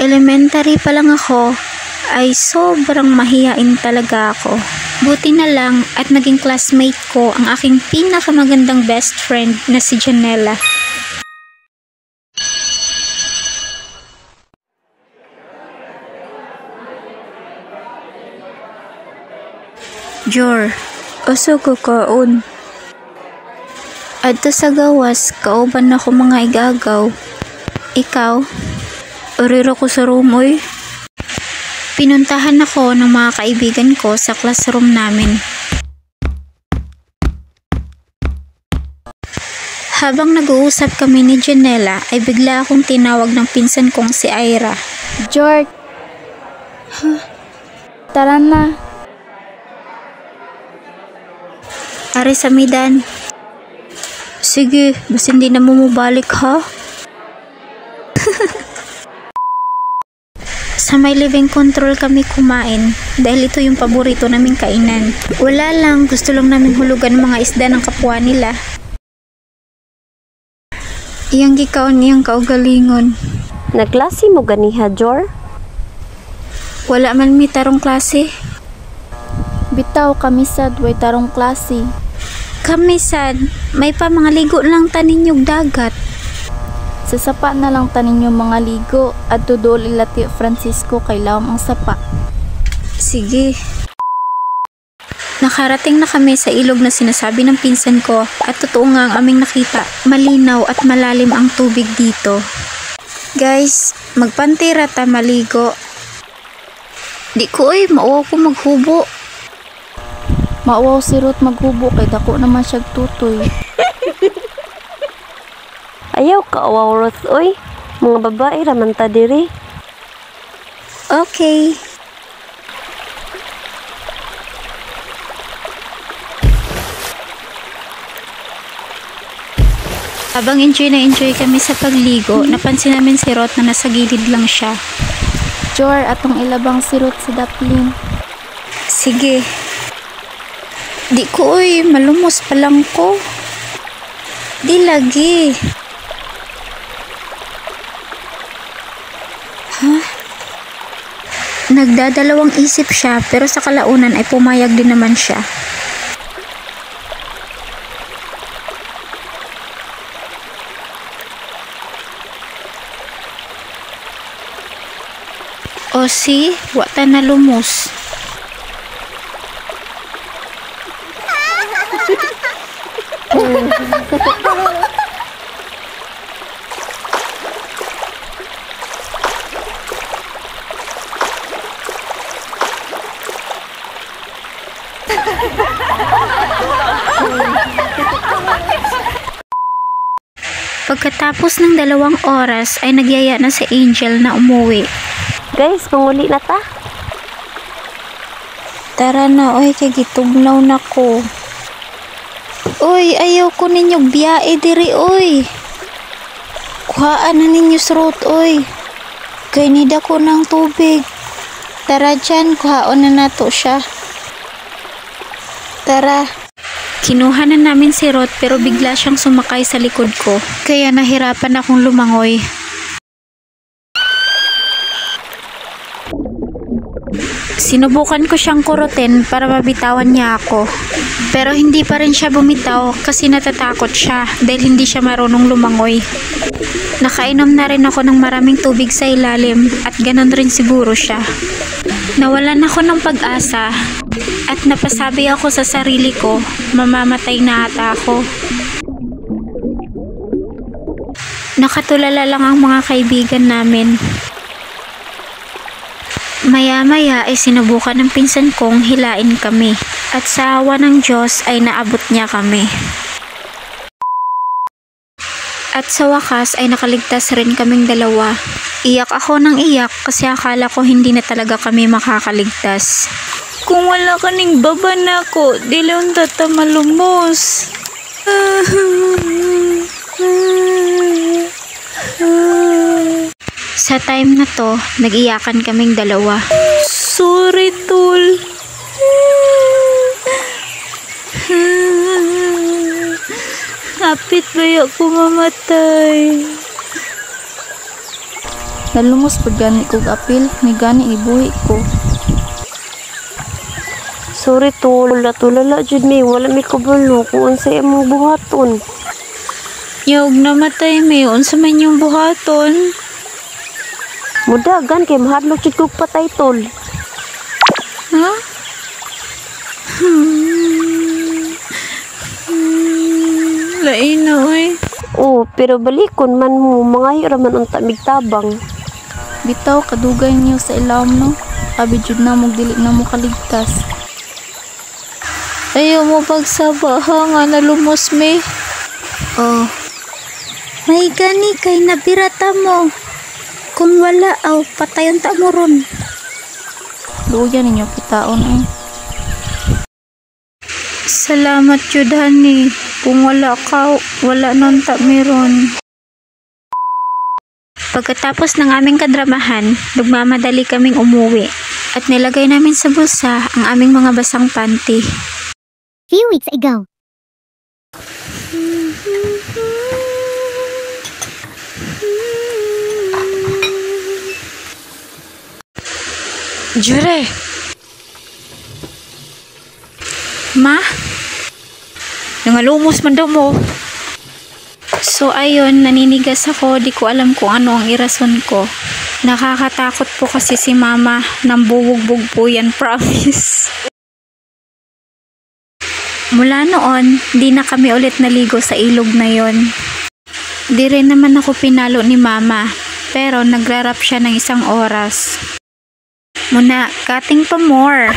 elementary pa lang ako, ay sobrang mahiyain talaga ako. Buti na lang at naging classmate ko ang aking pinakamagandang best friend na si Janela. Jor, uso ko kaon. Adto sa gawas, kauban ako mga igagaw. Ikaw, oriro ko sa rumoy. Pinuntahan ako ng mga kaibigan ko sa classroom namin. Habang nag-uusap kami ni Janela, ay bigla akong tinawag ng pinsan kong si Ira. George! Tara na. Ari sa midan. Sige, basta hindi na bumabalik ha. Sa may living control kami kumain dahil ito yung paborito naming kainan. Wala lang, gusto lang namin hulugan mga isda ng kapwa nila. Iyang gikaon niyang kaugalingon. Naglasi mo ganiha, Jor? Wala man mi tarong klase. Bitaw kami sad, way tarong klase. Kami sad, may pa mga ligo lang tanin yung dagat. Sa sapa na lang tanin yung mga ligo at tudol ilati Francisco kay lawom ang sapa. Sige. Nakarating na kami sa ilog na sinasabi ng pinsan ko at totoo nga ang aming nakita. Malinaw at malalim ang tubig dito. Guys, magpantira ta maligo. Di ko mauwaw ko maghubo. Mauwaw si Ruth maghubo kay dako naman siyag tutoy. Ayaw ka awaw, Ruth, oy. Mga babae raman ta diri. Okay. Habang enjoy kami sa pagligo, napansin namin si Ruth na nasa gilid lang siya. Jor, atong ilabang si Ruth sa daplin. Sige. Di ko malumos pa lang ko. Di lagi. Nagdadalawang isip siya pero sa kalaunan ay pumayag din naman siya. O si, wata na lumos. Pagkatapos ng 2 oras ay nagyaya na si Angel na umuwi. Guys, panguli na ta. Tara na, kay gitugnaw na ko. Ayaw ko ninyong biyae diri, Kuhaan na ninyo srot, Kay nida ko ng tubig. Tara dyan, kuhaon na nato siya. Tara. Kinuha na namin si Ruth pero bigla siyang sumakay sa likod ko. Kaya nahirapan akong lumangoy. Sinubukan ko siyang kurutin para mabitawan niya ako. Pero hindi pa rin siya bumitaw kasi natatakot siya dahil hindi siya marunong lumangoy. Nakainom na rin ako ng maraming tubig sa ilalim at ganon rin siguro siya. Nawalan ako ng pag-asa at napasabi ako sa sarili ko, mamamatay na ata ako. Nakatulala lang ang mga kaibigan namin. Maya-maya ay sinubukan ng pinsan kong hilain kami at sa awa ng Diyos ay naabot niya kami. At sa wakas ay nakaligtas rin kaming dalawa. Iyak ako ng iyak kasi akala ko hindi na talaga kami makakaligtas. Kung wala ka ning baba na ko, dili unta ta malumos. Sa time na to, nag-iyakan kaming dalawa. Sorry, tol. Hapit ba ako mamatay? Nalumos pud gani kog apil, ni gani ibuhi ko. Sorry tol, tulala jud mi, wala mi kabalo kung unsay imong buhaton. Yog namatay may unsa man yung buhaton. Mudagan kay mahadlok jud kog patay tol. Ha? Lain na oy. Oh, pero balikon man mo, mangayo raman unta migtabang. Bitaw kadugay niyo sa ilawom no. Abi jud na mo dili na mo kaligtas. Ayaw mo pagsaba ha nga nalumos me. Oh. May gani kay nabirata mo. Kung wala aw patayon ta mo ron. Luya ninyo kitaon eh. Salamat jud hani. Kung wala ka, wala nun ta meron. Pagkatapos ng aming kadramahan, nagmamadali kaming umuwi at nilagay namin sa bulsa ang aming mga basang panty. Few weeks ago. Jure! Ma? Nangalumos man daw mo. So ayun, naninigas ako, di ko alam kung ano ang irason ko. Nakakatakot po kasi si mama, nang bubugbog po yan, promise. Mula noon, di na kami ulit naligo sa ilog na yon. Di rin naman ako pinalo ni mama, pero nagrarap siya ng 1 oras. Muna, cutting pa more.